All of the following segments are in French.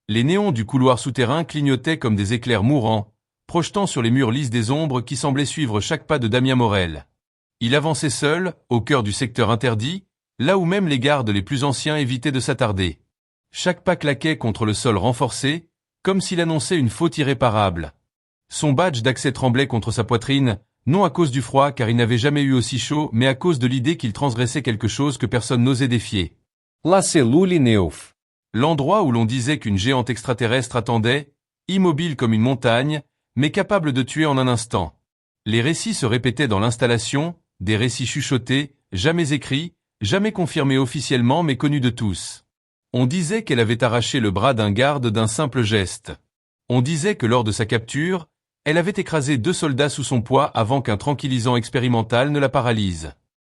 Les néons du couloir souterrain clignotaient comme des éclairs mourants, projetant sur les murs lisses des ombres qui semblaient suivre chaque pas de Damien Morel. Il avançait seul, au cœur du secteur interdit, là où même les gardes les plus anciens évitaient de s'attarder. Chaque pas claquait contre le sol renforcé, comme s'il annonçait une faute irréparable. Son badge d'accès tremblait contre sa poitrine, non à cause du froid car il n'avait jamais eu aussi chaud, mais à cause de l'idée qu'il transgressait quelque chose que personne n'osait défier. La cellule Neuf. L'endroit où l'on disait qu'une géante extraterrestre attendait, immobile comme une montagne, mais capable de tuer en un instant. Les récits se répétaient dans l'installation, des récits chuchotés, jamais écrits, jamais confirmés officiellement mais connus de tous. On disait qu'elle avait arraché le bras d'un garde d'un simple geste. On disait que lors de sa capture, elle avait écrasé 2 soldats sous son poids avant qu'un tranquillisant expérimental ne la paralyse.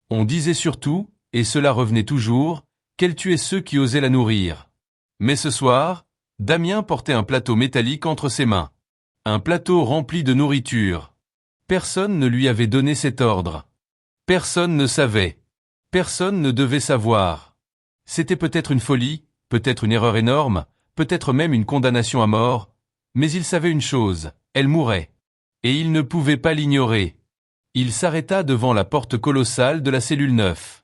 On disait surtout, et cela revenait toujours, qu'elle tuait ceux qui osaient la nourrir. Mais ce soir, Damien portait un plateau métallique entre ses mains. Un plateau rempli de nourriture. Personne ne lui avait donné cet ordre. Personne ne savait. Personne ne devait savoir. C'était peut-être une folie, peut-être une erreur énorme, peut-être même une condamnation à mort, mais il savait une chose, elle mourait. Et il ne pouvait pas l'ignorer. Il s'arrêta devant la porte colossale de la cellule 9.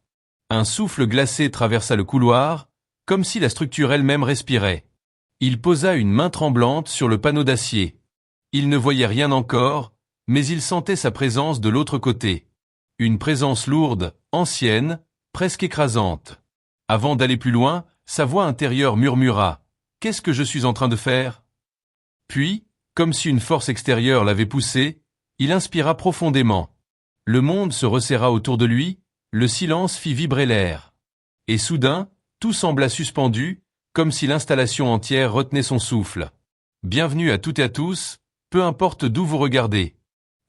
Un souffle glacé traversa le couloir, comme si la structure elle-même respirait. Il posa une main tremblante sur le panneau d'acier. Il ne voyait rien encore, mais il sentait sa présence de l'autre côté. Une présence lourde, ancienne, presque écrasante. Avant d'aller plus loin, sa voix intérieure murmura « Qu'est-ce que je suis en train de faire ?» Puis, comme si une force extérieure l'avait poussé, il inspira profondément. Le monde se resserra autour de lui, le silence fit vibrer l'air. Et soudain, tout sembla suspendu, comme si l'installation entière retenait son souffle. Bienvenue à toutes et à tous, peu importe d'où vous regardez.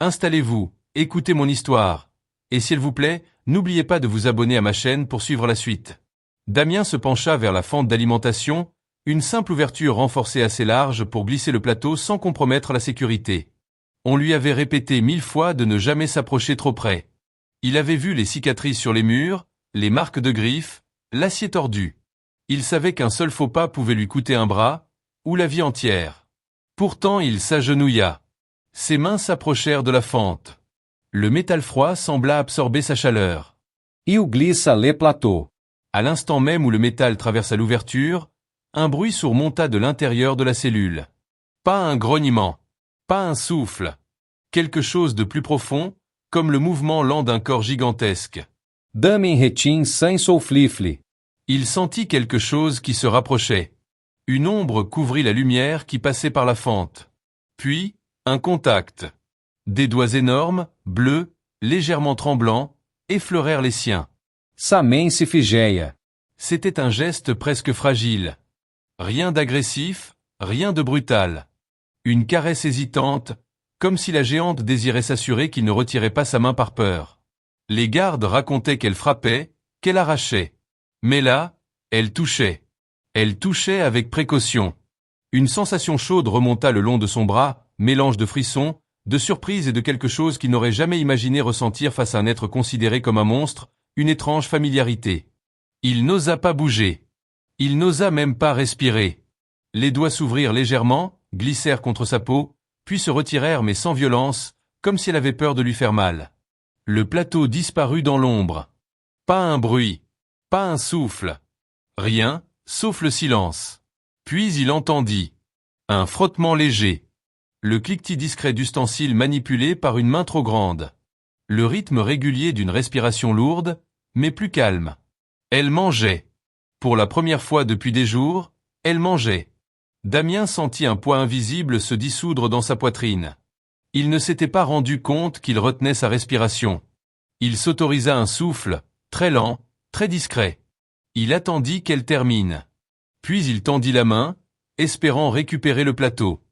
Installez-vous, écoutez mon histoire. Et s'il vous plaît, n'oubliez pas de vous abonner à ma chaîne pour suivre la suite. Damien se pencha vers la fente d'alimentation, une simple ouverture renforcée assez large pour glisser le plateau sans compromettre la sécurité. On lui avait répété 1000 fois de ne jamais s'approcher trop près. Il avait vu les cicatrices sur les murs, les marques de griffes, l'acier tordu. Il savait qu'un seul faux pas pouvait lui coûter un bras, ou la vie entière. Pourtant il s'agenouilla. Ses mains s'approchèrent de la fente. Le métal froid sembla absorber sa chaleur. Il glissa le plateau. À l'instant même où le métal traversa l'ouverture, un bruit sourd monta de l'intérieur de la cellule. Pas un grognement, pas un souffle. Quelque chose de plus profond, comme le mouvement lent d'un corps gigantesque. Damien retint sem souffle. Il sentit quelque chose qui se rapprochait. Une ombre couvrit la lumière qui passait par la fente. Puis, un contact. Des doigts énormes, bleus, légèrement tremblants, effleurèrent les siens. Sa main se figeia. C'était un geste presque fragile. Rien d'agressif, rien de brutal. Une caresse hésitante, comme si la géante désirait s'assurer qu'il ne retirait pas sa main par peur. Les gardes racontaient qu'elle frappait, qu'elle arrachait. Mais là, elle touchait. Elle touchait avec précaution. Une sensation chaude remonta le long de son bras, mélange de frissons, de surprise et de quelque chose qu'il n'aurait jamais imaginé ressentir face à un être considéré comme un monstre, une étrange familiarité. Il n'osa pas bouger. Il n'osa même pas respirer. Les doigts s'ouvrirent légèrement, glissèrent contre sa peau, puis se retirèrent mais sans violence, comme si elle avait peur de lui faire mal. Le plateau disparut dans l'ombre. Pas un bruit, pas un souffle. Rien, sauf le silence. Puis il entendit un frottement léger. Le cliquetis discret d'ustensiles manipulés par une main trop grande. Le rythme régulier d'une respiration lourde, mais plus calme. Elle mangeait. Pour la première fois depuis des jours, elle mangeait. Damien sentit un poids invisible se dissoudre dans sa poitrine. Il ne s'était pas rendu compte qu'il retenait sa respiration. Il s'autorisa un souffle, très lent, très discret. Il attendit qu'elle termine. Puis il tendit la main, espérant récupérer le plateau.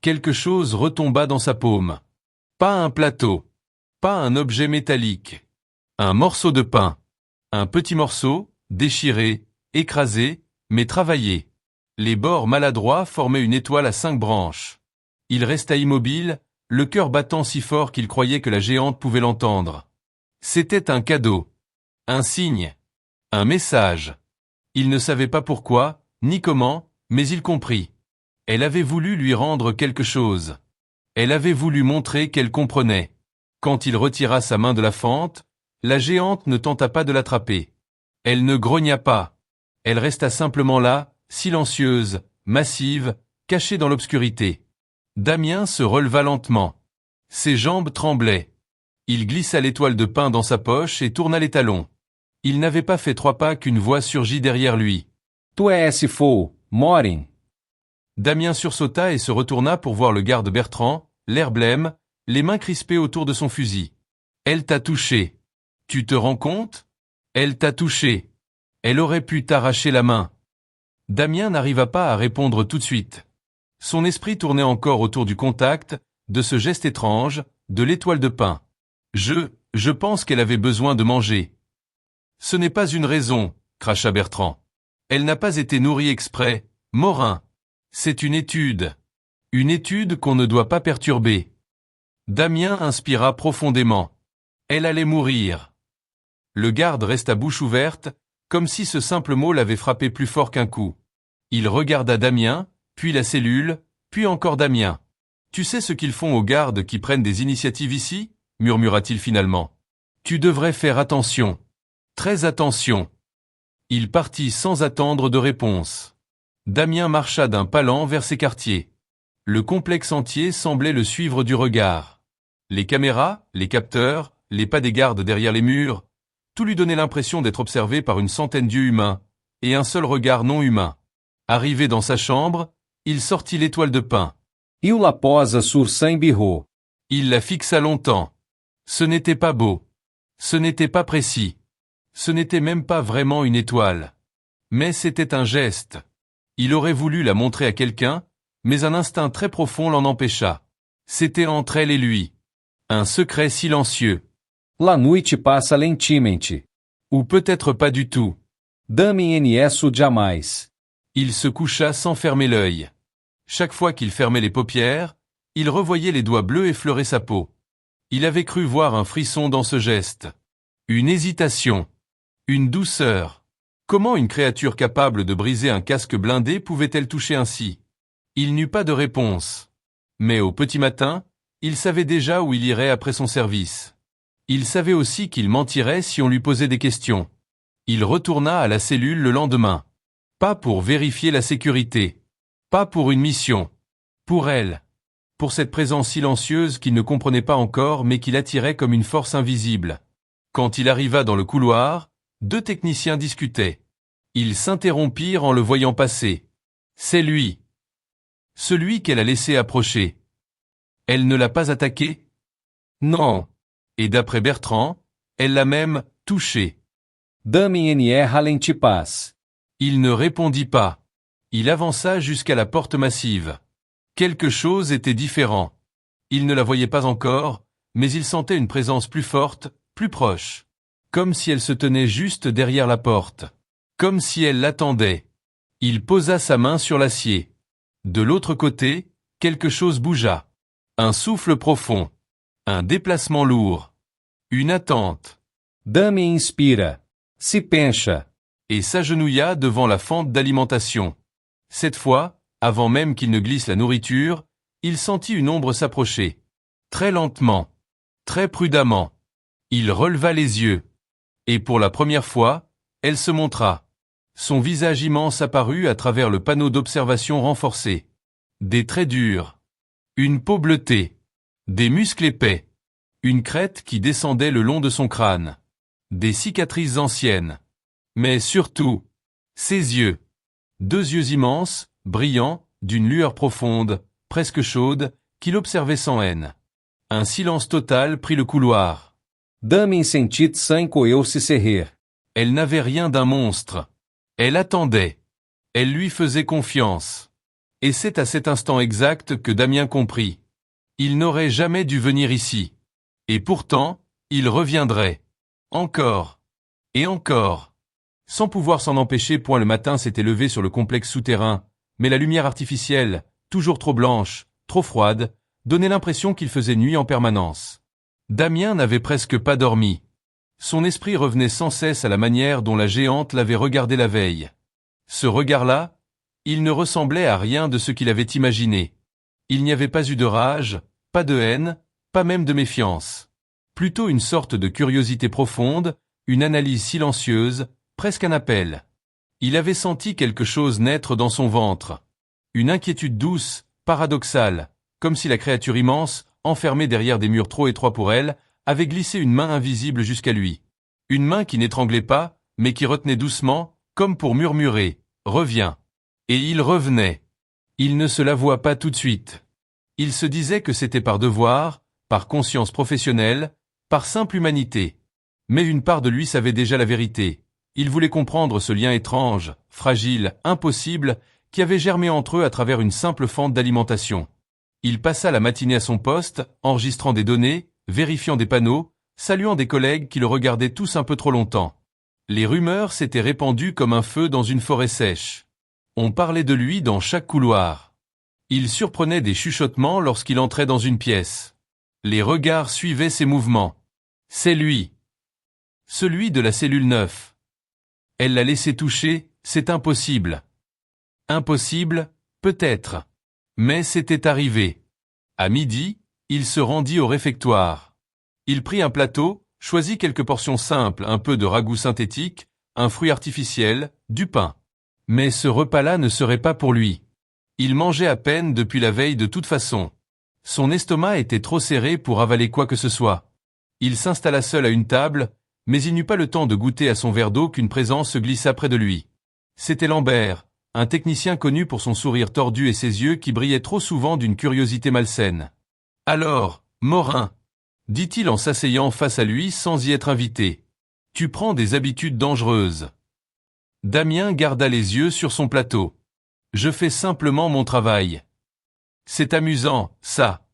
Quelque chose retomba dans sa paume. Pas un plateau. Pas un objet métallique. Un morceau de pain. Un petit morceau, déchiré, écrasé, mais travaillé. Les bords maladroits formaient une étoile à 5 branches. Il resta immobile, le cœur battant si fort qu'il croyait que la géante pouvait l'entendre. C'était un cadeau. Un signe. Un message. Il ne savait pas pourquoi, ni comment, mais il comprit. Elle avait voulu lui rendre quelque chose. Elle avait voulu montrer qu'elle comprenait. Quand il retira sa main de la fente, la géante ne tenta pas de l'attraper. Elle ne grogna pas. Elle resta simplement là, silencieuse, massive, cachée dans l'obscurité. Damien se releva lentement. Ses jambes tremblaient. Il glissa l'étoile de pin dans sa poche et tourna les talons. Il n'avait pas fait 3 pas qu'une voix surgit derrière lui. « Tu es fou, Morin. » Damien sursauta et se retourna pour voir le garde Bertrand, l'air blême, les mains crispées autour de son fusil. « Elle t'a touché. Tu te rends compte ? Elle t'a touché. Elle aurait pu t'arracher la main. » Damien n'arriva pas à répondre tout de suite. Son esprit tournait encore autour du contact, de ce geste étrange, de l'étoile de pin. Je pense qu'elle avait besoin de manger. » « Ce n'est pas une raison, » cracha Bertrand. « Elle n'a pas été nourrie exprès, Morin. C'est une étude. Une étude qu'on ne doit pas perturber. » Damien inspira profondément. Elle allait mourir. Le garde resta bouche ouverte, comme si ce simple mot l'avait frappé plus fort qu'un coup. Il regarda Damien, puis la cellule, puis encore Damien. « Tu sais ce qu'ils font aux gardes qui prennent des initiatives ici ?» murmura-t-il finalement. « Tu devrais faire attention. Très attention. » Il partit sans attendre de réponse. Damien marcha d'un pas lent vers ses quartiers. Le complexe entier semblait le suivre du regard. Les caméras, les capteurs, les pas des gardes derrière les murs, tout lui donnait l'impression d'être observé par une centaine d'yeux humains, et un seul regard non humain. Arrivé dans sa chambre, il sortit l'étoile de pin. Il la posa sur sein birro. Il la fixa longtemps. Ce n'était pas beau. Ce n'était pas précis. Ce n'était même pas vraiment une étoile. Mais c'était un geste. Il aurait voulu la montrer à quelqu'un, mais un instinct très profond l'en empêcha. C'était entre elle et lui. Un secret silencieux. La noite passa lentamente. Ou peut-être pas du tout. Damien nisso jamais. Il se coucha sans fermer l'œil. Chaque fois qu'il fermait les paupières, il revoyait les doigts bleus effleurer sa peau. Il avait cru voir un frisson dans ce geste. Une hésitation. Une douceur. Comment une créature capable de briser un casque blindé pouvait-elle toucher ainsi ? Il n'eut pas de réponse. Mais au petit matin, il savait déjà où il irait après son service. Il savait aussi qu'il mentirait si on lui posait des questions. Il retourna à la cellule le lendemain. Pas pour vérifier la sécurité. Pas pour une mission. Pour elle. Pour cette présence silencieuse qu'il ne comprenait pas encore mais qui l'attirait comme une force invisible. Quand il arriva dans le couloir, 2 techniciens discutaient. Ils s'interrompirent en le voyant passer. C'est lui. Celui qu'elle a laissé approcher. Elle ne l'a pas attaqué ? Non. Et d'après Bertrand, elle l'a même touché. Damien ralentipas. Il ne répondit pas. Il avança jusqu'à la porte massive. Quelque chose était différent. Il ne la voyait pas encore, mais il sentait une présence plus forte, plus proche. Comme si elle se tenait juste derrière la porte. Comme si elle l'attendait. Il posa sa main sur l'acier. De l'autre côté, quelque chose bougea. Un souffle profond. Un déplacement lourd. Une attente. Damien inspira. Se pencha. Et s'agenouilla devant la fente d'alimentation. Cette fois, avant même qu'il ne glisse la nourriture, il sentit une ombre s'approcher. Très lentement. Très prudemment. Il releva les yeux. Et pour la première fois, elle se montra. Son visage immense apparut à travers le panneau d'observation renforcé. Des traits durs. Une peau bleutée. Des muscles épais. Une crête qui descendait le long de son crâne. Des cicatrices anciennes. Mais surtout, ses yeux. 2 yeux immenses, brillants, d'une lueur profonde, presque chaude, qui l'observaient sans haine. Un silence total prit le couloir. Damien sentit sein coeu se serrer. Elle n'avait rien d'un monstre. Elle attendait. Elle lui faisait confiance. Et c'est à cet instant exact que Damien comprit. Il n'aurait jamais dû venir ici. Et pourtant, il reviendrait. Encore. Et encore. Sans pouvoir s'en empêcher, point le matin s'était levé sur le complexe souterrain, mais la lumière artificielle, toujours trop blanche, trop froide, donnait l'impression qu'il faisait nuit en permanence. Damien n'avait presque pas dormi. Son esprit revenait sans cesse à la manière dont la géante l'avait regardé la veille. Ce regard-là, Il ne ressemblait à rien de ce qu'il avait imaginé. Il n'y avait pas eu de rage, pas de haine, pas même de méfiance. Plutôt une sorte de curiosité profonde, une analyse silencieuse, presque un appel. Il avait senti quelque chose naître dans son ventre. Une inquiétude douce, paradoxale, comme si la créature immense, enfermée derrière des murs trop étroits pour elle, avait glissé une main invisible jusqu'à lui. Une main qui n'étranglait pas, mais qui retenait doucement, comme pour murmurer « Reviens ». Et il revenait. Il ne se l'avoua pas tout de suite. Il se disait que c'était par devoir, par conscience professionnelle, par simple humanité. Mais une part de lui savait déjà la vérité. Il voulait comprendre ce lien étrange, fragile, impossible, qui avait germé entre eux à travers une simple fente d'alimentation. Il passa la matinée à son poste, enregistrant des données, vérifiant des panneaux, saluant des collègues qui le regardaient tous un peu trop longtemps. Les rumeurs s'étaient répandues comme un feu dans une forêt sèche. On parlait de lui dans chaque couloir. Il surprenait des chuchotements lorsqu'il entrait dans une pièce. Les regards suivaient ses mouvements. C'est lui. Celui de la cellule 9. Elle l'a laissé toucher, c'est impossible. Impossible, peut-être. Mais c'était arrivé. À midi, il se rendit au réfectoire. Il prit un plateau, choisit quelques portions simples, un peu de ragoût synthétique, un fruit artificiel, du pain. Mais ce repas-là ne serait pas pour lui. Il mangeait à peine depuis la veille de toute façon. Son estomac était trop serré pour avaler quoi que ce soit. Il s'installa seul à une table, mais il n'eut pas le temps de goûter à son verre d'eau qu'une présence se glissa près de lui. C'était Lambert, un technicien connu pour son sourire tordu et ses yeux qui brillaient trop souvent d'une curiosité malsaine. « Alors, Morin » dit-il en s'asseyant face à lui sans y être invité. « Tu prends des habitudes dangereuses. » Damien garda les yeux sur son plateau. « Je fais simplement mon travail. » « C'est amusant, ça. »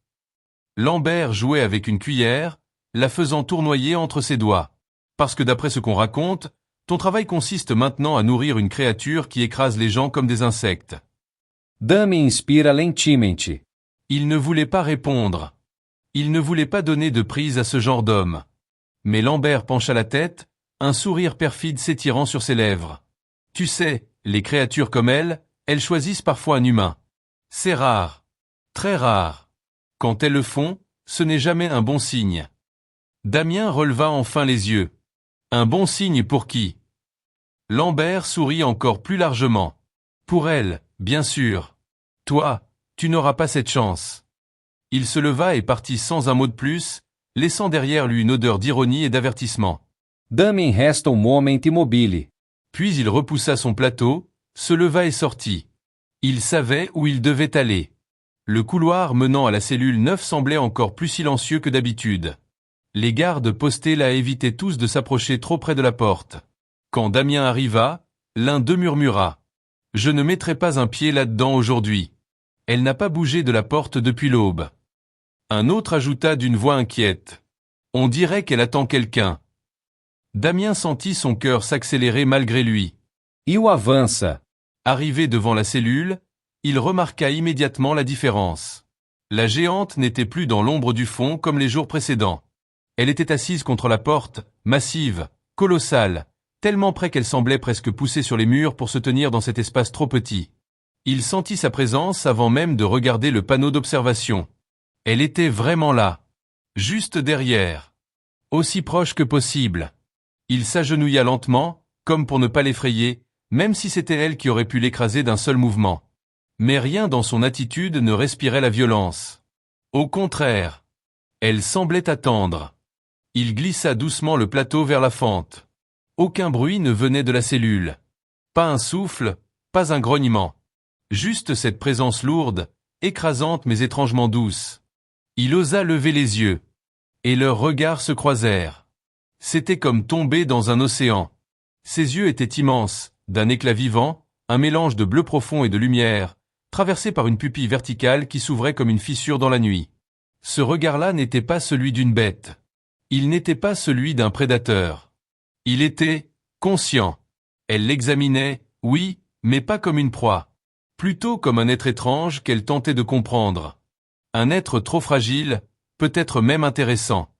Lambert jouait avec une cuillère, la faisant tournoyer entre ses doigts. « Parce que d'après ce qu'on raconte, ton travail consiste maintenant à nourrir une créature qui écrase les gens comme des insectes. » Dami inspira lentamente. Il ne voulait pas répondre. Il ne voulait pas donner de prise à ce genre d'homme. Mais Lambert pencha la tête, un sourire perfide s'étirant sur ses lèvres. « Tu sais, les créatures comme elles choisissent parfois un humain. C'est rare. Très rare. Quand elles le font, ce n'est jamais un bon signe. » Damien releva enfin les yeux. « Un bon signe pour qui ?» Lambert sourit encore plus largement. « Pour elle, bien sûr. Toi, tu n'auras pas cette chance. » Il se leva et partit sans un mot de plus, laissant derrière lui une odeur d'ironie et d'avertissement. Dami resta um momento immobile. Puis il repoussa son plateau, se leva et sortit. Il savait où il devait aller. Le couloir menant à la cellule 9 semblait encore plus silencieux que d'habitude. Les gardes postés là évitaient tous de s'approcher trop près de la porte. Quand Damien arriva, l'un d'eux murmura « Je ne mettrai pas un pied là-dedans aujourd'hui. Elle n'a pas bougé de la porte depuis l'aube. » Un autre ajouta d'une voix inquiète « On dirait qu'elle attend quelqu'un. » Damien sentit son cœur s'accélérer malgré lui. E o avança. Arrivé devant la cellule, il remarqua immédiatement la différence. La géante n'était plus dans l'ombre du fond comme les jours précédents. Elle était assise contre la porte, massive, colossale, tellement près qu'elle semblait presque pousser sur les murs pour se tenir dans cet espace trop petit. Il sentit sa présence avant même de regarder le panneau d'observation. Elle était vraiment là, juste derrière, aussi proche que possible. Il s'agenouilla lentement, comme pour ne pas l'effrayer, même si c'était elle qui aurait pu l'écraser d'un seul mouvement. Mais rien dans son attitude ne respirait la violence. Au contraire, elle semblait attendre. Il glissa doucement le plateau vers la fente. Aucun bruit ne venait de la cellule. Pas un souffle, pas un grognement. Juste cette présence lourde, écrasante mais étrangement douce. Il osa lever les yeux. Et leurs regards se croisèrent. C'était comme tomber dans un océan. Ses yeux étaient immenses, d'un éclat vivant, un mélange de bleu profond et de lumière, traversé par une pupille verticale qui s'ouvrait comme une fissure dans la nuit. Ce regard-là n'était pas celui d'une bête. Il n'était pas celui d'un prédateur. Il était conscient. Elle l'examinait, oui, mais pas comme une proie. Plutôt comme un être étrange qu'elle tentait de comprendre. Un être trop fragile, peut-être même intéressant.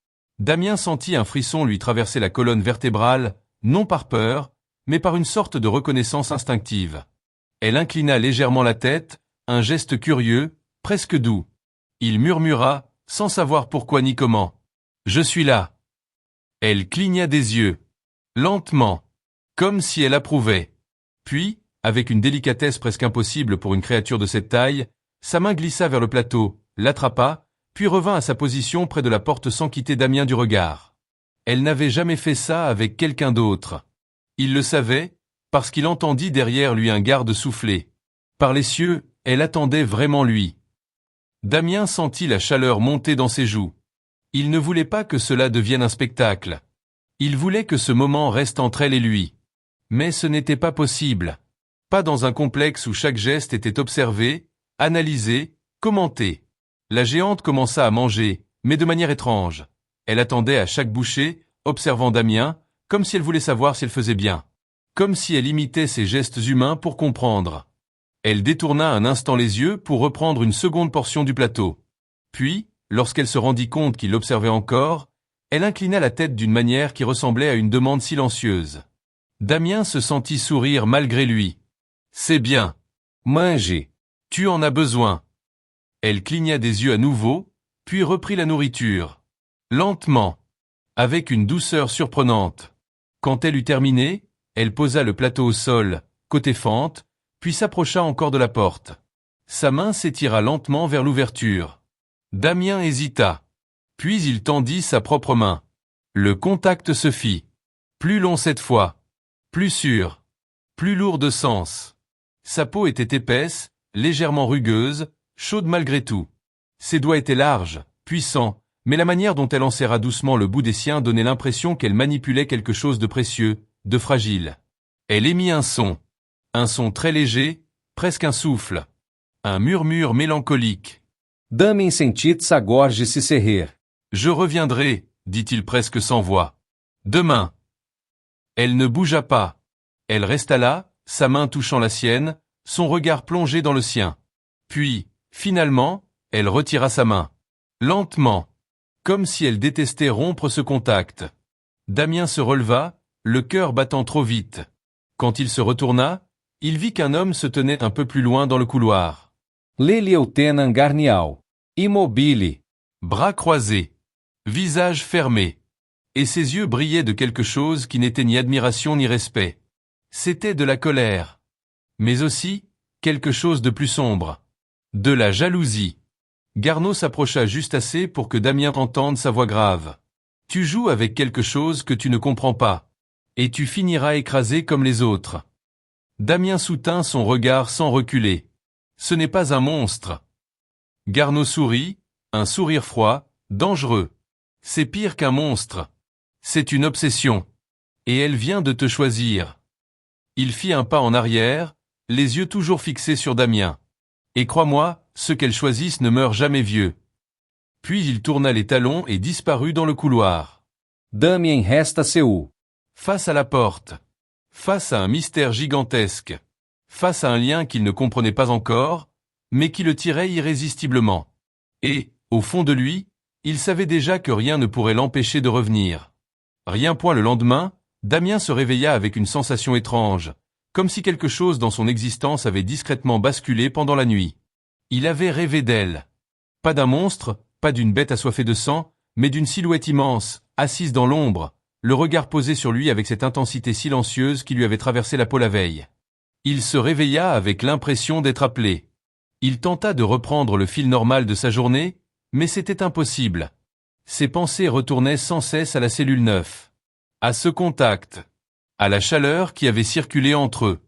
Damien sentit un frisson lui traverser la colonne vertébrale, non par peur, mais par une sorte de reconnaissance instinctive. Elle inclina légèrement la tête, un geste curieux, presque doux. Il murmura, sans savoir pourquoi ni comment. « Je suis là. » Elle cligna des yeux. Lentement. Comme si elle approuvait. Puis, avec une délicatesse presque impossible pour une créature de cette taille, sa main glissa vers le plateau, l'attrapa, puis revint à sa position près de la porte sans quitter Damien du regard. Elle n'avait jamais fait ça avec quelqu'un d'autre. Il le savait, parce qu'il entendit derrière lui un garde souffler. Par les cieux, elle attendait vraiment lui. Damien sentit la chaleur monter dans ses joues. Il ne voulait pas que cela devienne un spectacle. Il voulait que ce moment reste entre elle et lui. Mais ce n'était pas possible. Pas dans un complexe où chaque geste était observé, analysé, commenté. La géante commença à manger, mais de manière étrange. Elle attendait à chaque bouchée, observant Damien, comme si elle voulait savoir s'il faisait bien. Comme si elle imitait ses gestes humains pour comprendre. Elle détourna un instant les yeux pour reprendre une seconde portion du plateau. Puis, lorsqu'elle se rendit compte qu'il l'observait encore, elle inclina la tête d'une manière qui ressemblait à une demande silencieuse. Damien se sentit sourire malgré lui. « C'est bien. Mange. Tu en as besoin. » Elle cligna des yeux à nouveau, puis reprit la nourriture. Lentement. Avec une douceur surprenante. Quand elle eut terminé, elle posa le plateau au sol, côté fente, puis s'approcha encore de la porte. Sa main s'étira lentement vers l'ouverture. Damien hésita. Puis il tendit sa propre main. Le contact se fit. Plus long cette fois. Plus sûr. Plus lourd de sens. Sa peau était épaisse, légèrement rugueuse, chaude malgré tout. Ses doigts étaient larges, puissants, mais la manière dont elle enserra doucement le bout des siens donnait l'impression qu'elle manipulait quelque chose de précieux, de fragile. Elle émit un son très léger, presque un souffle. Un murmure mélancolique. Damien sentit sa gorge se serrer. « Je reviendrai, dit-il presque sans voix. Demain. » Elle ne bougea pas. Elle resta là, sa main touchant la sienne, son regard plongé dans le sien. Puis, finalement, elle retira sa main. Lentement. Comme si elle détestait rompre ce contact. Damien se releva, le cœur battant trop vite. Quand il se retourna, il vit qu'un homme se tenait un peu plus loin dans le couloir. Lelieutenant Garnial. Immobile. Bras croisés. Visage fermé. Et ses yeux brillaient de quelque chose qui n'était ni admiration ni respect. C'était de la colère. Mais aussi, quelque chose de plus sombre. De la jalousie. Garneau s'approcha juste assez pour que Damien entende sa voix grave. « Tu joues avec quelque chose que tu ne comprends pas. Et tu finiras écrasé comme les autres. » Damien soutint son regard sans reculer. « Ce n'est pas un monstre. » Garneau sourit, un sourire froid, dangereux. « C'est pire qu'un monstre. C'est une obsession. Et elle vient de te choisir. » Il fit un pas en arrière, les yeux toujours fixés sur Damien. « Et crois-moi, ceux qu'elle choisisse ne meurent jamais vieux. » Puis il tourna les talons et disparut dans le couloir. Damien resta seu. Face à la porte. Face à un mystère gigantesque. Face à un lien qu'il ne comprenait pas encore, mais qui le tirait irrésistiblement. Et, au fond de lui, il savait déjà que rien ne pourrait l'empêcher de revenir. Rien point le lendemain, Damien se réveilla avec une sensation étrange, comme si quelque chose dans son existence avait discrètement basculé pendant la nuit. Il avait rêvé d'elle. Pas d'un monstre, pas d'une bête assoiffée de sang, mais d'une silhouette immense, assise dans l'ombre, le regard posé sur lui avec cette intensité silencieuse qui lui avait traversé la peau la veille. Il se réveilla avec l'impression d'être appelé. Il tenta de reprendre le fil normal de sa journée, mais c'était impossible. Ses pensées retournaient sans cesse à la cellule 9. À ce contact. À la chaleur qui avait circulé entre eux.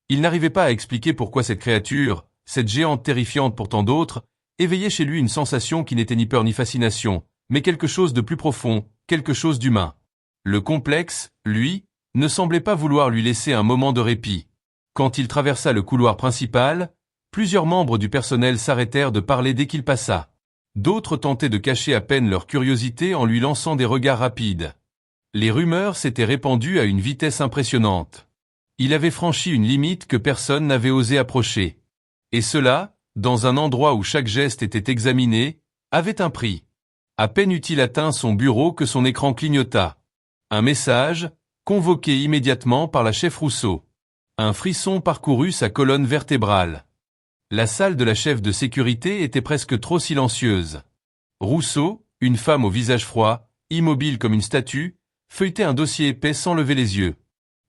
Il n'arrivait pas à expliquer pourquoi cette créature, cette géante terrifiante pour tant d'autres, éveillait chez lui une sensation qui n'était ni peur ni fascination, mais quelque chose de plus profond, quelque chose d'humain. Le complexe, lui, ne semblait pas vouloir lui laisser un moment de répit. Quand il traversa le couloir principal, plusieurs membres du personnel s'arrêtèrent de parler dès qu'il passa. D'autres tentaient de cacher à peine leur curiosité en lui lançant des regards rapides. Les rumeurs s'étaient répandues à une vitesse impressionnante. Il avait franchi une limite que personne n'avait osé approcher. Et cela, dans un endroit où chaque geste était examiné, avait un prix. À peine eut-il atteint son bureau que son écran clignota. Un message, convoqué immédiatement par la chef Rousseau. Un frisson parcourut sa colonne vertébrale. La salle de la chef de sécurité était presque trop silencieuse. Rousseau, une femme au visage froid, immobile comme une statue, feuilletait un dossier épais sans lever les yeux.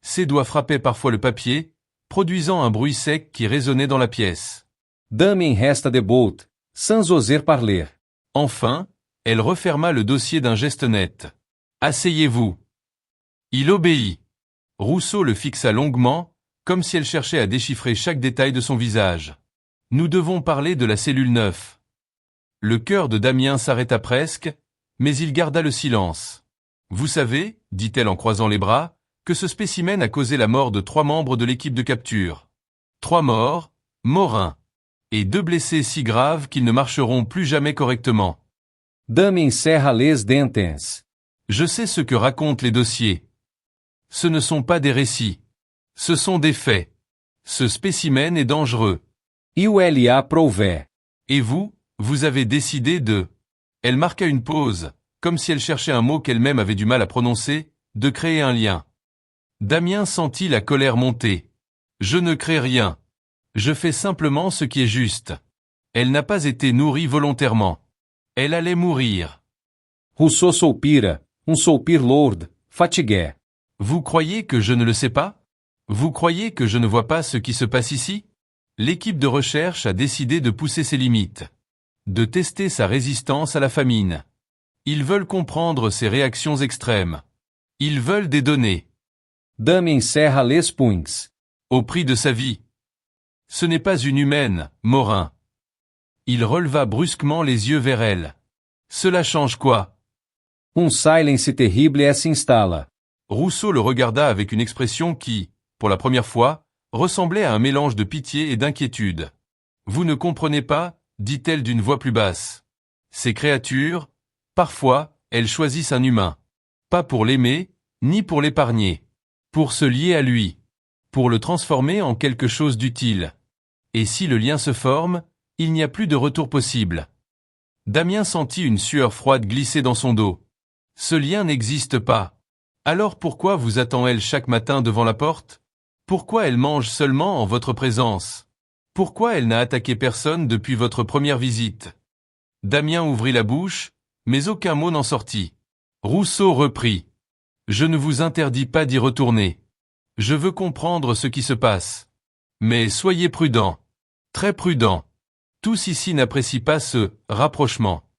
Ses doigts frappaient parfois le papier, produisant un bruit sec qui résonnait dans la pièce. Damien resta debout, sans oser parler. Enfin, elle referma le dossier d'un geste net. « Asseyez-vous. » Il obéit. Rousseau le fixa longuement, comme si elle cherchait à déchiffrer chaque détail de son visage. « Nous devons parler de la cellule 9. » Le cœur de Damien s'arrêta presque, mais il garda le silence. « Vous savez, dit-elle en croisant les bras, que ce spécimen a causé la mort de 3 membres de l'équipe de capture. 3 morts, Morin. Et 2 blessés si graves qu'ils ne marcheront plus jamais correctement. » Damien serra les dentes. Je sais ce que racontent les dossiers. Ce ne sont pas des récits. Ce sont des faits. Ce spécimen est dangereux. E o LA provait. Et vous, vous avez décidé de... Elle marqua une pause, comme si elle cherchait un mot qu'elle-même avait du mal à prononcer, de créer un lien. Damien sentit la colère monter. Je ne crée rien. Je fais simplement ce qui est juste. Elle n'a pas été nourrie volontairement. Elle allait mourir. Rousseau soupira, soupir lourd, fatigué. Vous croyez que je ne le sais pas? Vous croyez que je ne vois pas ce qui se passe ici? L'équipe de recherche a décidé de pousser ses limites. De tester sa résistance à la famine. Ils veulent comprendre ses réactions extrêmes. Ils veulent des données. Damien serra les punhos. Au prix de sa vie. Ce n'est pas une humaine, Morin. Il releva brusquement les yeux vers elle. Cela change quoi? Silence terrible s'installa. Rousseau le regarda avec une expression qui, pour la première fois, ressemblait à un mélange de pitié et d'inquiétude. Vous ne comprenez pas, dit-elle d'une voix plus basse. Ces créatures, parfois, elles choisissent un humain. Pas pour l'aimer, ni pour l'épargner. Pour se lier à lui. Pour le transformer en quelque chose d'utile. Et si le lien se forme, il n'y a plus de retour possible. Damien sentit une sueur froide glisser dans son dos. Ce lien n'existe pas. Alors pourquoi vous attend-elle chaque matin devant la porte? Pourquoi elle mange seulement en votre présence? Pourquoi elle n'a attaqué personne depuis votre première visite? Damien ouvrit la bouche, mais aucun mot n'en sortit. Rousseau reprit. Je ne vous interdis pas d'y retourner. Je veux comprendre ce qui se passe. Mais soyez prudent. Très prudent. Tous ici n'apprécient pas ce rapprochement.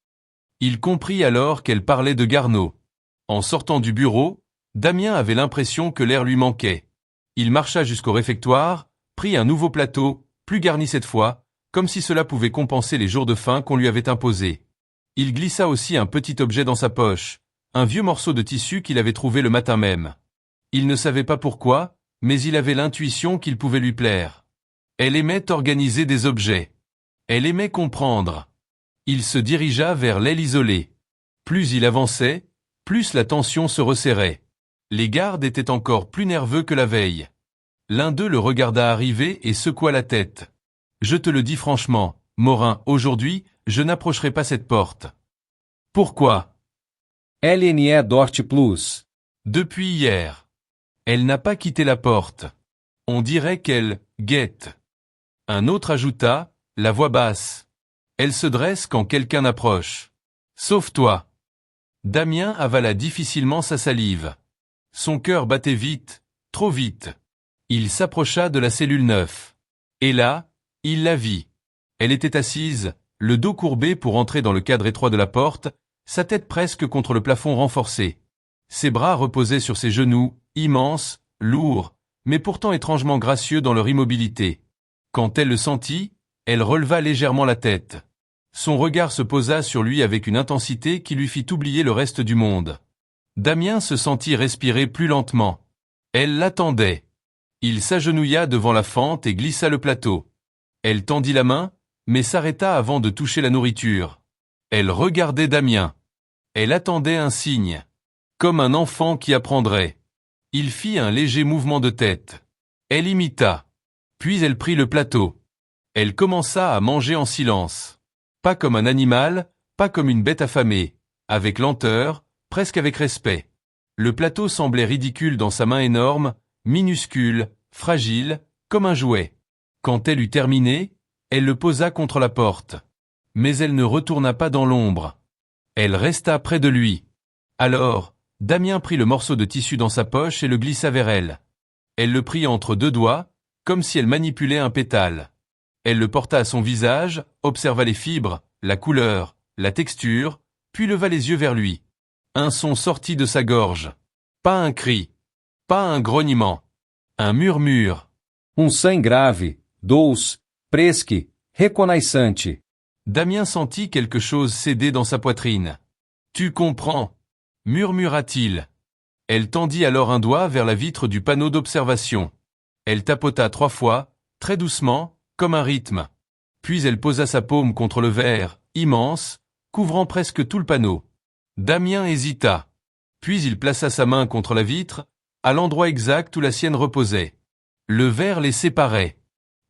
Il comprit alors qu'elle parlait de Garneau. En sortant du bureau, Damien avait l'impression que l'air lui manquait. Il marcha jusqu'au réfectoire, prit un nouveau plateau, plus garni cette fois, comme si cela pouvait compenser les jours de faim qu'on lui avait imposés. Il glissa aussi un petit objet dans sa poche, un vieux morceau de tissu qu'il avait trouvé le matin même. Il ne savait pas pourquoi, mais il avait l'intuition qu'il pouvait lui plaire. Elle aimait organiser des objets. Elle aimait comprendre. Il se dirigea vers l'aile isolée. Plus il avançait, plus la tension se resserrait. Les gardes étaient encore plus nerveux que la veille. L'un d'eux le regarda arriver et secoua la tête. Je te le dis franchement, Morin, aujourd'hui, je n'approcherai pas cette porte. Pourquoi? LNE Dort Plus. Depuis hier. Elle n'a pas quitté la porte. On dirait qu'elle guette. Un autre ajouta, la voix basse. Elle se dresse quand quelqu'un approche. Sauf toi. Damien avala difficilement sa salive. Son cœur battait vite, trop vite. Il s'approcha de la cellule 9. Et là, il la vit. Elle était assise, le dos courbé pour entrer dans le cadre étroit de la porte, sa tête presque contre le plafond renforcé. Ses bras reposaient sur ses genoux, immenses, lourds, mais pourtant étrangement gracieux dans leur immobilité. Quand elle le sentit, elle releva légèrement la tête. Son regard se posa sur lui avec une intensité qui lui fit oublier le reste du monde. Damien se sentit respirer plus lentement. Elle l'attendait. Il s'agenouilla devant la fente et glissa le plateau. Elle tendit la main, mais s'arrêta avant de toucher la nourriture. Elle regardait Damien. Elle attendait un signe. Comme un enfant qui apprendrait. Il fit un léger mouvement de tête. Elle imita. Puis elle prit le plateau. Elle commença à manger en silence. Pas comme un animal, pas comme une bête affamée. Avec lenteur, presque avec respect. Le plateau semblait ridicule dans sa main énorme, minuscule, fragile, comme un jouet. Quand elle eut terminé, elle le posa contre la porte. Mais elle ne retourna pas dans l'ombre. Elle resta près de lui. Alors, Damien prit le morceau de tissu dans sa poche et le glissa vers elle. Elle le prit entre deux doigts, comme si elle manipulait un pétale. Elle le porta à son visage, observa les fibres, la couleur, la texture, puis leva les yeux vers lui. Un son sortit de sa gorge. Pas un cri, pas un grognement, un murmure. Sem grave, doce, presque, reconnaissante. Damien sentit quelque chose céder dans sa poitrine. Tu comprends, murmura-t-il. Elle tendit alors un doigt vers la vitre du panneau d'observation. Elle tapota 3 fois, très doucement, comme un rythme. Puis elle posa sa paume contre le verre, immense, couvrant presque tout le panneau. Damien hésita. Puis il plaça sa main contre la vitre, à l'endroit exact où la sienne reposait. Le verre les séparait.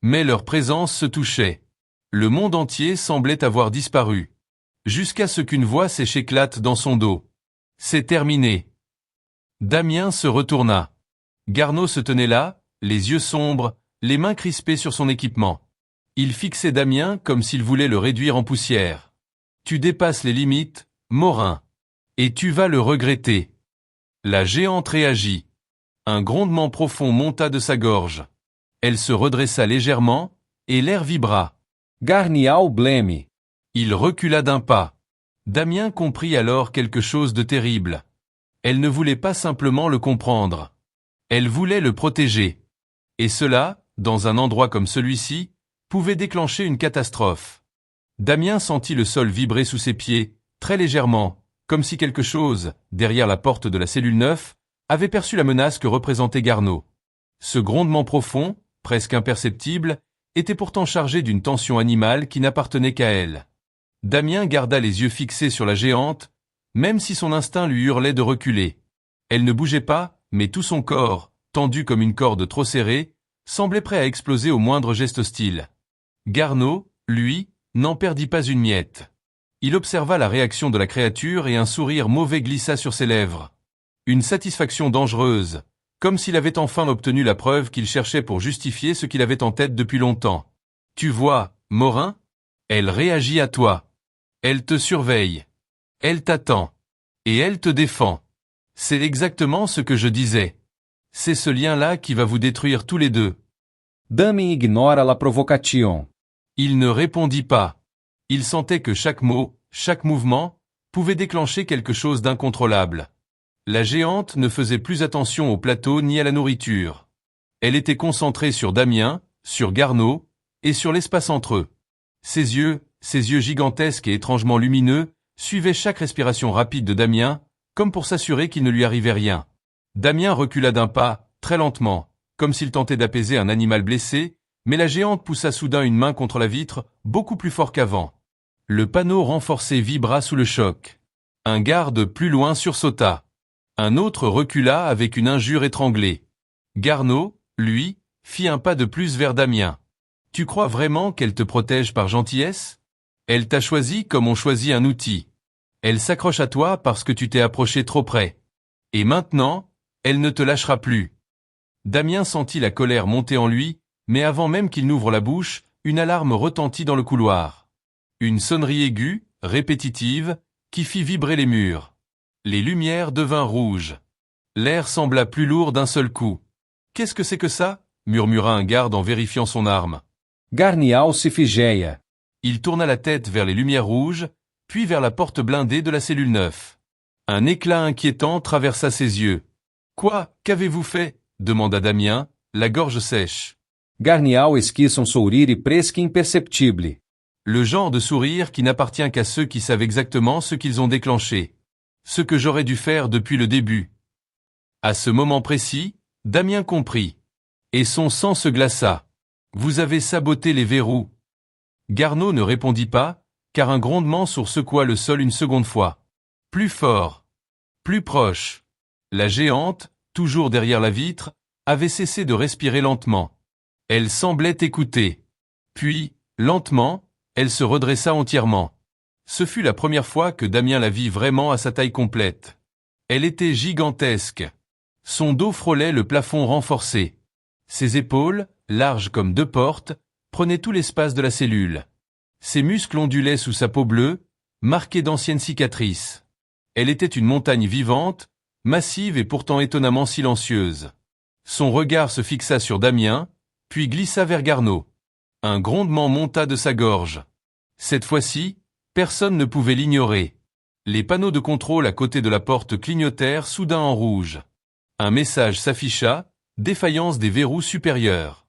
Mais leur présence se touchait. Le monde entier semblait avoir disparu. Jusqu'à ce qu'une voix sèche éclate dans son dos. C'est terminé. Damien se retourna. Garneau se tenait là, les yeux sombres, les mains crispées sur son équipement. Il fixait Damien comme s'il voulait le réduire en poussière. Tu dépasses les limites, Morin. Et tu vas le regretter. La géante réagit. Un grondement profond monta de sa gorge. Elle se redressa légèrement, et l'air vibra. Garnial blême. Il recula d'un pas. Damien comprit alors quelque chose de terrible. Elle ne voulait pas simplement le comprendre. Elle voulait le protéger. Et cela, dans un endroit comme celui-ci, pouvait déclencher une catastrophe. Damien sentit le sol vibrer sous ses pieds, très légèrement, comme si quelque chose, derrière la porte de la cellule 9, avait perçu la menace que représentait Garneau. Ce grondement profond, presque imperceptible, était pourtant chargé d'une tension animale qui n'appartenait qu'à elle. Damien garda les yeux fixés sur la géante, même si son instinct lui hurlait de reculer. Elle ne bougeait pas, mais tout son corps, tendu comme une corde trop serrée, semblait prêt à exploser au moindre geste hostile. Garneau, lui, n'en perdit pas une miette. Il observa la réaction de la créature et un sourire mauvais glissa sur ses lèvres. Une satisfaction dangereuse, comme s'il avait enfin obtenu la preuve qu'il cherchait pour justifier ce qu'il avait en tête depuis longtemps. Tu vois, Morin? Elle réagit à toi. Elle te surveille. Elle t'attend. Et elle te défend. C'est exactement ce que je disais. C'est ce lien-là qui va vous détruire tous les deux. Damien ignora la provocation. Il ne répondit pas. Il sentait que chaque mot, chaque mouvement, pouvait déclencher quelque chose d'incontrôlable. La géante ne faisait plus attention au plateau ni à la nourriture. Elle était concentrée sur Damien, sur Garneau, et sur l'espace entre eux. Ses yeux gigantesques et étrangement lumineux, suivaient chaque respiration rapide de Damien, comme pour s'assurer qu'il ne lui arrivait rien. Damien recula d'un pas, très lentement, comme s'il tentait d'apaiser un animal blessé, mais la géante poussa soudain une main contre la vitre, beaucoup plus fort qu'avant. Le panneau renforcé vibra sous le choc. Un garde plus loin sursauta. Un autre recula avec une injure étranglée. Garneau, lui, fit un pas de plus vers Damien. Tu crois vraiment qu'elle te protège par gentillesse? Elle t'a choisi comme on choisit un outil. Elle s'accroche à toi parce que tu t'es approché trop près. Et maintenant, elle ne te lâchera plus. Damien sentit la colère monter en lui, mais avant même qu'il n'ouvre la bouche, une alarme retentit dans le couloir. Une sonnerie aiguë, répétitive, qui fit vibrer les murs. Les lumières devinrent rouges. L'air sembla plus lourd d'un seul coup. « Qu'est-ce que c'est que ça ?» murmura un garde en vérifiant son arme. Garnial se figeia. Il tourna la tête vers les lumières rouges, puis vers la porte blindée de la cellule 9. Un éclat inquiétant traversa ses yeux. « Quoi? Qu'avez-vous fait ?» demanda Damien, la gorge sèche. Garnial esquiça sourire presque imperceptible. Le genre de sourire qui n'appartient qu'à ceux qui savent exactement ce qu'ils ont déclenché. Ce que j'aurais dû faire depuis le début. À ce moment précis, Damien comprit. Et son sang se glaça. Vous avez saboté les verrous. Garneau ne répondit pas, car un grondement secoua le sol une seconde fois. Plus fort. Plus proche. La géante, toujours derrière la vitre, avait cessé de respirer lentement. Elle semblait écouter. Puis, lentement, elle se redressa entièrement. Ce fut la première fois que Damien la vit vraiment à sa taille complète. Elle était gigantesque. Son dos frôlait le plafond renforcé. Ses épaules, larges comme 2 portes, prenaient tout l'espace de la cellule. Ses muscles ondulaient sous sa peau bleue, marquée d'anciennes cicatrices. Elle était une montagne vivante, massive et pourtant étonnamment silencieuse. Son regard se fixa sur Damien, puis glissa vers Garneau. Un grondement monta de sa gorge. Cette fois-ci, personne ne pouvait l'ignorer. Les panneaux de contrôle à côté de la porte clignotèrent soudain en rouge. Un message s'afficha, défaillance des verrous supérieurs.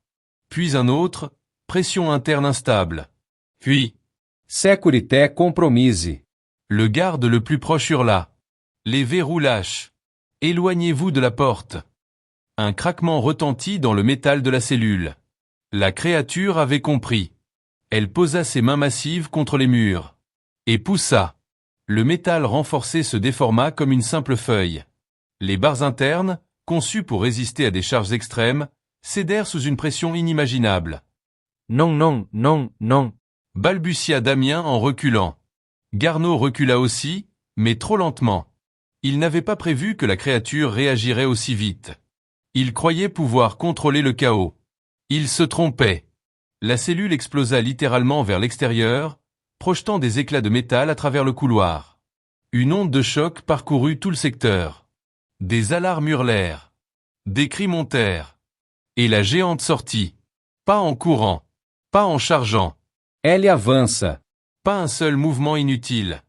Puis un autre, pression interne instable. Puis, Securité compromise. le garde le plus proche hurla. Les verrous lâchent. Éloignez-vous de la porte. Un craquement retentit dans le métal de la cellule. La créature avait compris. Elle posa ses mains massives contre les murs. Et poussa. Le métal renforcé se déforma comme une simple feuille. Les barres internes, conçues pour résister à des charges extrêmes, cédèrent sous une pression inimaginable. Non, non, non, non. Balbutia Damien en reculant. Garneau recula aussi, mais trop lentement. Il n'avait pas prévu que la créature réagirait aussi vite. Il croyait pouvoir contrôler le chaos. Il se trompait. La cellule explosa littéralement vers l'extérieur, projetant des éclats de métal à travers le couloir. Une onde de choc parcourut tout le secteur. Des alarmes hurlèrent. Des cris montèrent. Et la géante sortit. Pas en courant. Pas en chargeant. Elle avança. Pas un seul mouvement inutile.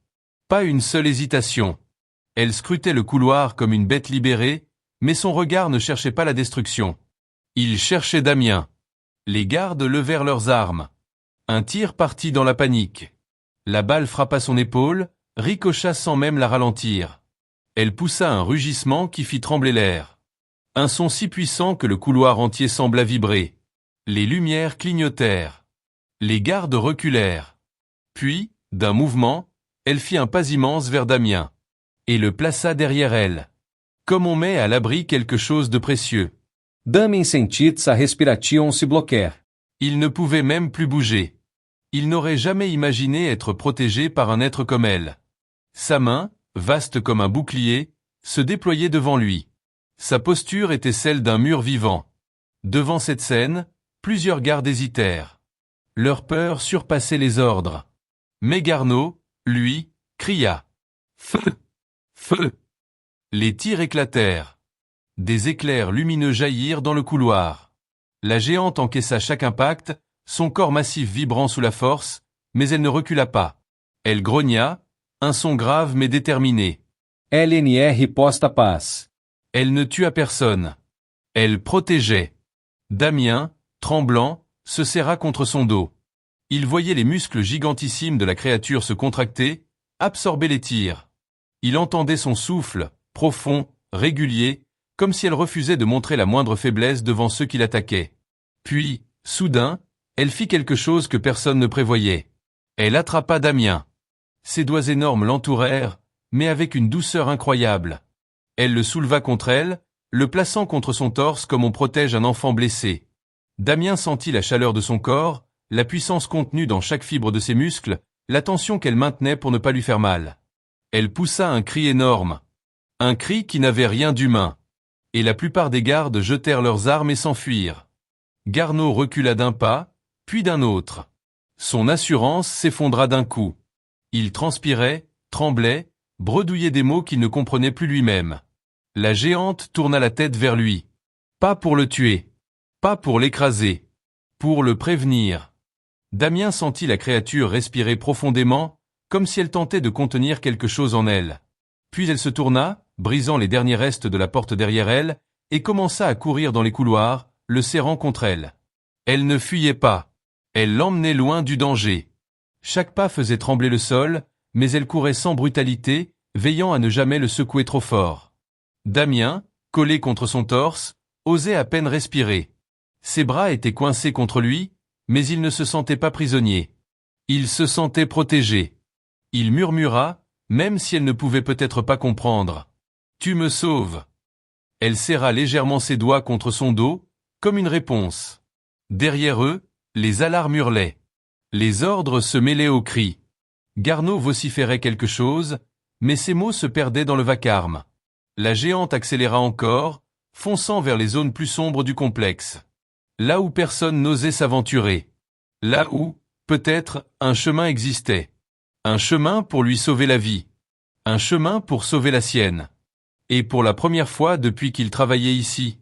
Pas une seule hésitation. Elle scrutait le couloir comme une bête libérée, mais son regard ne cherchait pas la destruction. Il cherchait Damien. Les gardes levèrent leurs armes. Un tir partit dans la panique. La balle frappa son épaule, ricocha sans même la ralentir. Elle poussa un rugissement qui fit trembler l'air. Un son si puissant que le couloir entier sembla vibrer. Les lumières clignotèrent. Les gardes reculèrent. Puis, d'un mouvement, elle fit un pas immense vers Damien. Et le plaça derrière elle. Comme on met à l'abri quelque chose de précieux. Damien sentit sa respiration se bloquear. Il ne pouvait même plus bouger. Il n'aurait jamais imaginé être protégé par un être comme elle. Sa main, vaste comme un bouclier, se déployait devant lui. Sa posture était celle d'un mur vivant. Devant cette scène, plusieurs gardes hésitèrent. Leur peur surpassait les ordres. Mais Garneau, lui, cria. « Feu ! Feu !» Les tirs éclatèrent. Des éclairs lumineux jaillirent dans le couloir. La géante encaissa chaque impact, son corps massif vibrant sous la force, mais elle ne recula pas. Elle grogna, un son grave mais déterminé. LNR posta paz. Elle ne tua personne. Elle protégeait. Damien, tremblant, se serra contre son dos. Il voyait les muscles gigantissimes de la créature se contracter, absorber les tirs. Il entendait son souffle, profond, régulier, comme si elle refusait de montrer la moindre faiblesse devant ceux qui l'attaquaient. Puis, soudain, elle fit quelque chose que personne ne prévoyait. Elle attrapa Damien. Ses doigts énormes l'entourèrent, mais avec une douceur incroyable. Elle le souleva contre elle, le plaçant contre son torse comme on protège un enfant blessé. Damien sentit la chaleur de son corps, la puissance contenue dans chaque fibre de ses muscles, la tension qu'elle maintenait pour ne pas lui faire mal. Elle poussa un cri énorme. Un cri qui n'avait rien d'humain. Et la plupart des gardes jetèrent leurs armes et s'enfuirent. Garneau recula d'un pas, puis d'un autre. Son assurance s'effondra d'un coup. Il transpirait, tremblait, bredouillait des mots qu'il ne comprenait plus lui-même. La géante tourna la tête vers lui. Pas pour le tuer. Pas pour l'écraser. Pour le prévenir. Damien sentit la créature respirer profondément, comme si elle tentait de contenir quelque chose en elle. Puis elle se tourna, brisant les derniers restes de la porte derrière elle, et commença à courir dans les couloirs, le serrant contre elle. Elle ne fuyait pas. Elle l'emmenait loin du danger. Chaque pas faisait trembler le sol, mais elle courait sans brutalité, veillant à ne jamais le secouer trop fort. Damien, collé contre son torse, osait à peine respirer. Ses bras étaient coincés contre lui, mais il ne se sentait pas prisonnier. Il se sentait protégé. Il murmura, même si elle ne pouvait peut-être pas comprendre. « Tu me sauves !» Elle serra légèrement ses doigts contre son dos, comme une réponse. Derrière eux, les alarmes hurlaient. Les ordres se mêlaient aux cris. Garneau vociférait quelque chose, mais ses mots se perdaient dans le vacarme. La géante accéléra encore, fonçant vers les zones plus sombres du complexe. Là où personne n'osait s'aventurer. Là où, peut-être, un chemin existait. Un chemin pour lui sauver la vie. Un chemin pour sauver la sienne. Et pour la première fois depuis qu'il travaillait ici,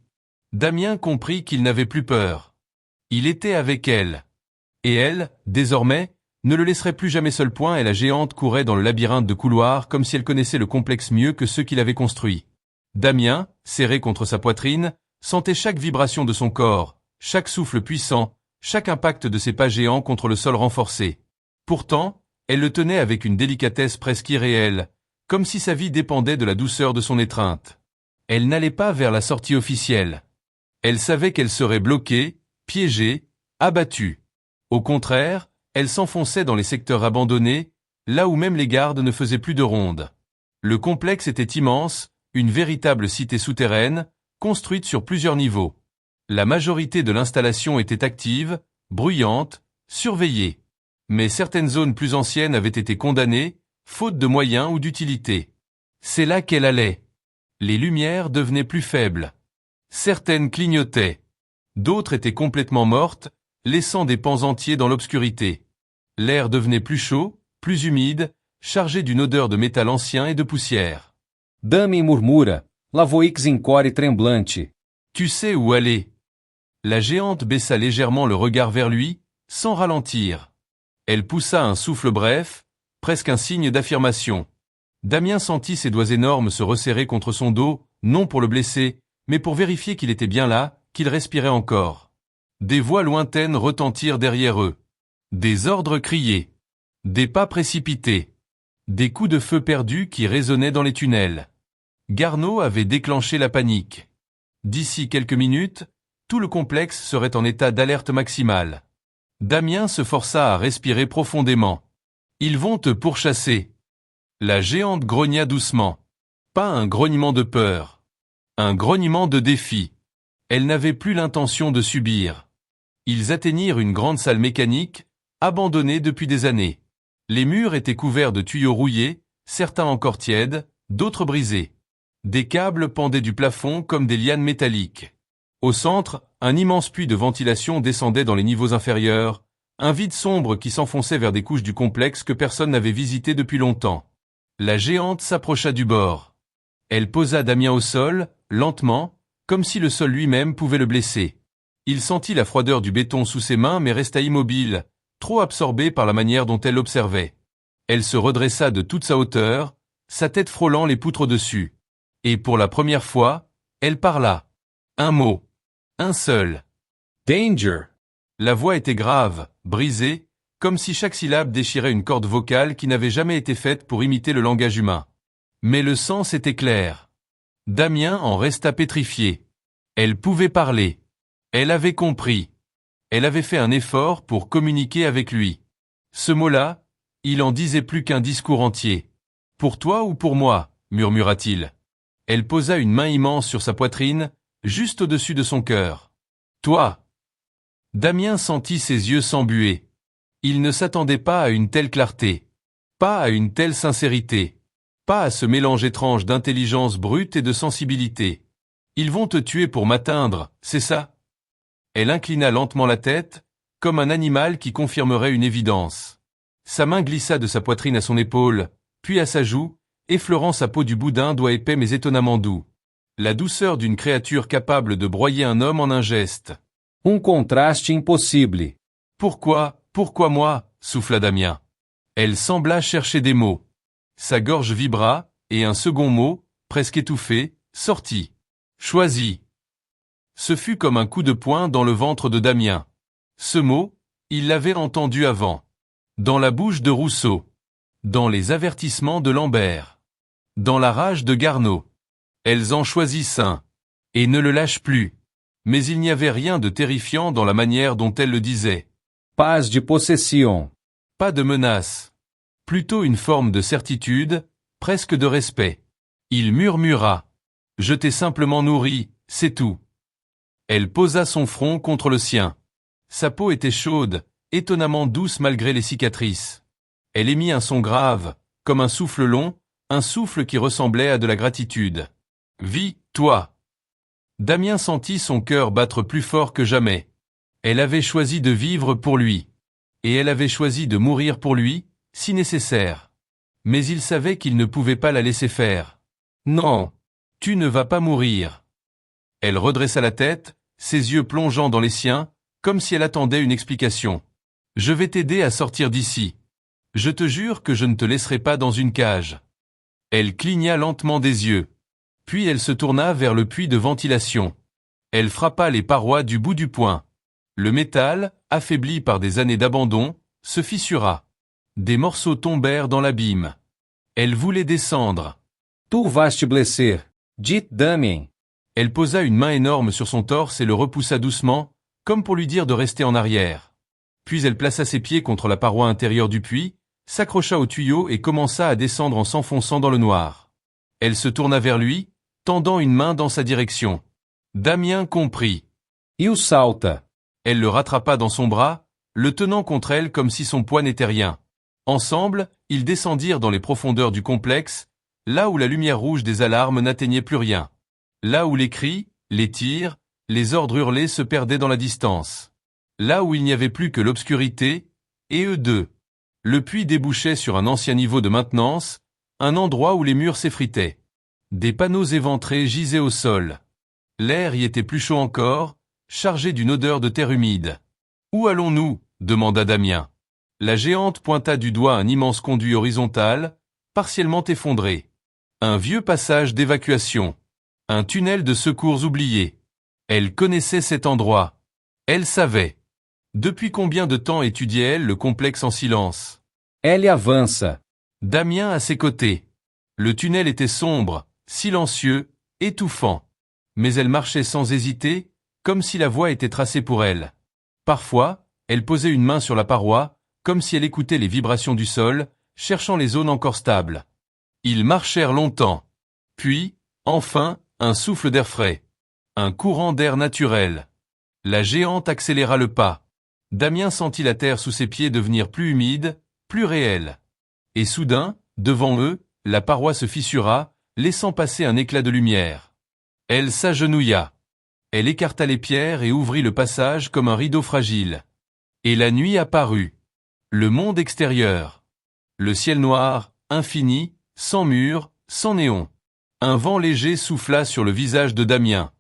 Damien comprit qu'il n'avait plus peur. Il était avec elle. Et elle, désormais, ne le laisserait plus jamais seul. Et la géante courait dans le labyrinthe de couloirs comme si elle connaissait le complexe mieux que ceux qui l'avaient construit. Damien, serré contre sa poitrine, sentait chaque vibration de son corps, chaque souffle puissant, chaque impact de ses pas géants contre le sol renforcé. Pourtant, elle le tenait avec une délicatesse presque irréelle, comme si sa vie dépendait de la douceur de son étreinte. Elle n'allait pas vers la sortie officielle. Elle savait qu'elle serait bloquée, piégée, abattue. Au contraire, elle s'enfonçait dans les secteurs abandonnés, là où même les gardes ne faisaient plus de ronde. Le complexe était immense, une véritable cité souterraine, construite sur plusieurs niveaux. La majorité de l'installation était active, bruyante, surveillée. Mais certaines zones plus anciennes avaient été condamnées, faute de moyens ou d'utilité. C'est là qu'elle allait. Les lumières devenaient plus faibles. Certaines clignotaient. D'autres étaient complètement mortes, laissant des pans entiers dans l'obscurité. L'air devenait plus chaud, plus humide, chargé d'une odeur de métal ancien et de poussière. Damien murmura, la voix incore e tremblante. Tu sais où aller. La géante baissa légèrement le regard vers lui, sans ralentir. Elle poussa un souffle bref, presque un signe d'affirmation. Damien sentit ses doigts énormes se resserrer contre son dos, non pour le blesser, mais pour vérifier qu'il était bien là, qu'il respirait encore. Des voix lointaines retentirent derrière eux. Des ordres criés. Des pas précipités. Des coups de feu perdus qui résonnaient dans les tunnels. Garneau avait déclenché la panique. D'ici quelques minutes, tout le complexe serait en état d'alerte maximale. Damien se força à respirer profondément. Ils vont te pourchasser. La géante grogna doucement. Pas un grognement de peur. Un grognement de défi. Elle n'avait plus l'intention de subir. Ils atteignirent une grande salle mécanique, abandonnée depuis des années. Les murs étaient couverts de tuyaux rouillés, certains encore tièdes, d'autres brisés. Des câbles pendaient du plafond comme des lianes métalliques. Au centre, un immense puits de ventilation descendait dans les niveaux inférieurs, un vide sombre qui s'enfonçait vers des couches du complexe que personne n'avait visité depuis longtemps. La géante s'approcha du bord. Elle posa Damien au sol, lentement, comme si le sol lui-même pouvait le blesser. Il sentit la froideur du béton sous ses mains mais resta immobile, trop absorbé par la manière dont elle l'observait. Elle se redressa de toute sa hauteur, sa tête frôlant les poutres dessus. Et pour la première fois, elle parla. Un mot. Un seul. Danger. La voix était grave, brisée, comme si chaque syllabe déchirait une corde vocale qui n'avait jamais été faite pour imiter le langage humain. Mais le sens était clair. Damien en resta pétrifié. Elle pouvait parler. Elle avait compris. Elle avait fait un effort pour communiquer avec lui. Ce mot-là, il en disait plus qu'un discours entier. Pour toi ou pour moi, murmura-t-il. Elle posa une main immense sur sa poitrine, juste au-dessus de son cœur. Toi. Damien sentit ses yeux s'embuer. Il ne s'attendait pas à une telle clarté. Pas à une telle sincérité. Pas à ce mélange étrange d'intelligence brute et de sensibilité. Ils vont te tuer pour m'atteindre, c'est ça? Elle inclina lentement la tête, comme un animal qui confirmerait une évidence. Sa main glissa de sa poitrine à son épaule, puis à sa joue, effleurant sa peau du bout d'un doigt épais mais étonnamment doux. La douceur d'une créature capable de broyer un homme en un geste. Contraste impossible. Pourquoi moi, souffla Damien. Elle sembla chercher des mots. Sa gorge vibra, et un second mot, presque étouffé, sortit. Choisis. Ce fut comme un coup de poing dans le ventre de Damien. Ce mot, il l'avait entendu avant. Dans la bouche de Rousseau. Dans les avertissements de Lambert. Dans la rage de Garneau. Elles en choisissent un. Et ne le lâchent plus. Mais il n'y avait rien de terrifiant dans la manière dont elle le disait. Paz de possession. Pas de menace. Plutôt une forme de certitude, presque de respect. Il murmura. Je t'ai simplement nourri, c'est tout. Elle posa son front contre le sien. Sa peau était chaude, étonnamment douce malgré les cicatrices. Elle émit un son grave, comme un souffle long, un souffle qui ressemblait à de la gratitude. Vis, toi. Damien sentit son cœur battre plus fort que jamais. Elle avait choisi de vivre pour lui. Et elle avait choisi de mourir pour lui, si nécessaire. Mais il savait qu'il ne pouvait pas la laisser faire. Non. Tu ne vas pas mourir. Elle redressa la tête, ses yeux plongeant dans les siens, comme si elle attendait une explication. Je vais t'aider à sortir d'ici. Je te jure que je ne te laisserai pas dans une cage. Elle cligna lentement des yeux. Puis elle se tourna vers le puits de ventilation. Elle frappa les parois du bout du poing. Le métal, affaibli par des années d'abandon, se fissura. Des morceaux tombèrent dans l'abîme. Elle voulait descendre. Tu vas te blesser, dit Damien. Elle posa une main énorme sur son torse et le repoussa doucement, comme pour lui dire de rester en arrière. Puis elle plaça ses pieds contre la paroi intérieure du puits, s'accrocha au tuyau et commença à descendre en s'enfonçant dans le noir. Elle se tourna vers lui, tendant une main dans sa direction. Damien comprit. E o salta. Elle le rattrapa dans son bras, le tenant contre elle comme si son poids n'était rien. Ensemble, ils descendirent dans les profondeurs du complexe, là où la lumière rouge des alarmes n'atteignait plus rien. Là où les cris, les tirs, les ordres hurlés se perdaient dans la distance. Là où il n'y avait plus que l'obscurité, et eux deux. Le puits débouchait sur un ancien niveau de maintenance, un endroit où les murs s'effritaient. Des panneaux éventrés gisaient au sol. L'air y était plus chaud encore, chargé d'une odeur de terre humide. « Où allons-nous » demanda Damien. La géante pointa du doigt un immense conduit horizontal, partiellement effondré. Un vieux passage d'évacuation. Un tunnel de secours oublié. Elle connaissait cet endroit. Elle savait. Depuis combien de temps étudiait-elle le complexe en silence? Elle avança. Damien à ses côtés. Le tunnel était sombre, silencieux, étouffant. Mais elle marchait sans hésiter, comme si la voie était tracée pour elle. Parfois, elle posait une main sur la paroi, comme si elle écoutait les vibrations du sol, cherchant les zones encore stables. Ils marchèrent longtemps. Puis, enfin, un souffle d'air frais. Un courant d'air naturel. La géante accéléra le pas. Damien sentit la terre sous ses pieds devenir plus humide, plus réelle. Et soudain, devant eux, la paroi se fissura, laissant passer un éclat de lumière. Elle s'agenouilla. Elle écarta les pierres et ouvrit le passage comme un rideau fragile. Et la nuit apparut. Le monde extérieur. Le ciel noir, infini, sans mur, sans néon. Un vent léger souffla sur le visage de Damien.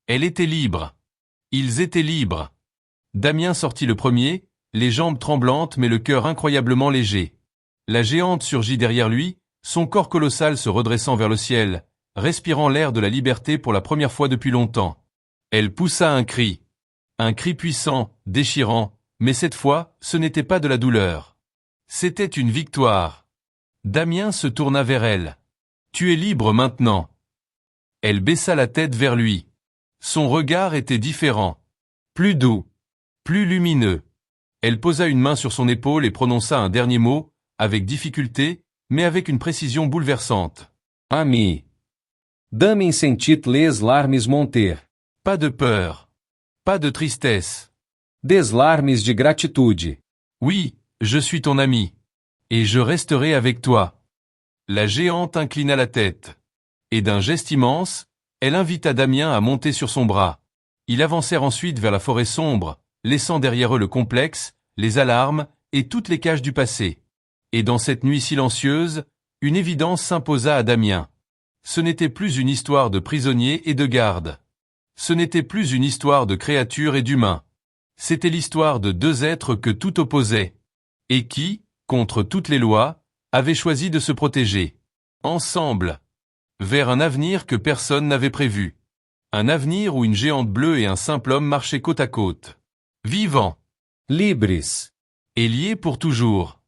Elle était libre. Ils étaient libres. Damien sortit le premier, les jambes tremblantes mais le cœur incroyablement léger. La géante surgit derrière lui, son corps colossal se redressant vers le ciel, respirant l'air de la liberté pour la première fois depuis longtemps. Elle poussa un cri. Un cri puissant, déchirant, mais cette fois, ce n'était pas de la douleur. C'était une victoire. Damien se tourna vers elle. « Tu es libre maintenant. » Elle baissa la tête vers lui. Son regard était différent. Plus doux. Plus lumineux. Elle posa une main sur son épaule et prononça un dernier mot, avec difficulté, mais avec une précision bouleversante. Ami. Damien sentit les larmes monter. Pas de peur. Pas de tristesse. Des larmes de gratitude. Oui, je suis ton ami. Et je resterai avec toi. La géante inclina la tête. Et d'un geste immense, elle invita Damien à monter sur son bras. Ils avancèrent ensuite vers la forêt sombre, laissant derrière eux le complexe, les alarmes et toutes les cages du passé. Et dans cette nuit silencieuse, une évidence s'imposa à Damien. Ce n'était plus une histoire de prisonniers et de gardes. Ce n'était plus une histoire de créatures et d'humains. C'était l'histoire de deux êtres que tout opposait. Et qui, contre toutes les lois, avaient choisi de se protéger. Ensemble. Vers un avenir que personne n'avait prévu. Un avenir où une géante bleue et un simple homme marchaient côte à côte. Vivants. Libres. Et liés pour toujours.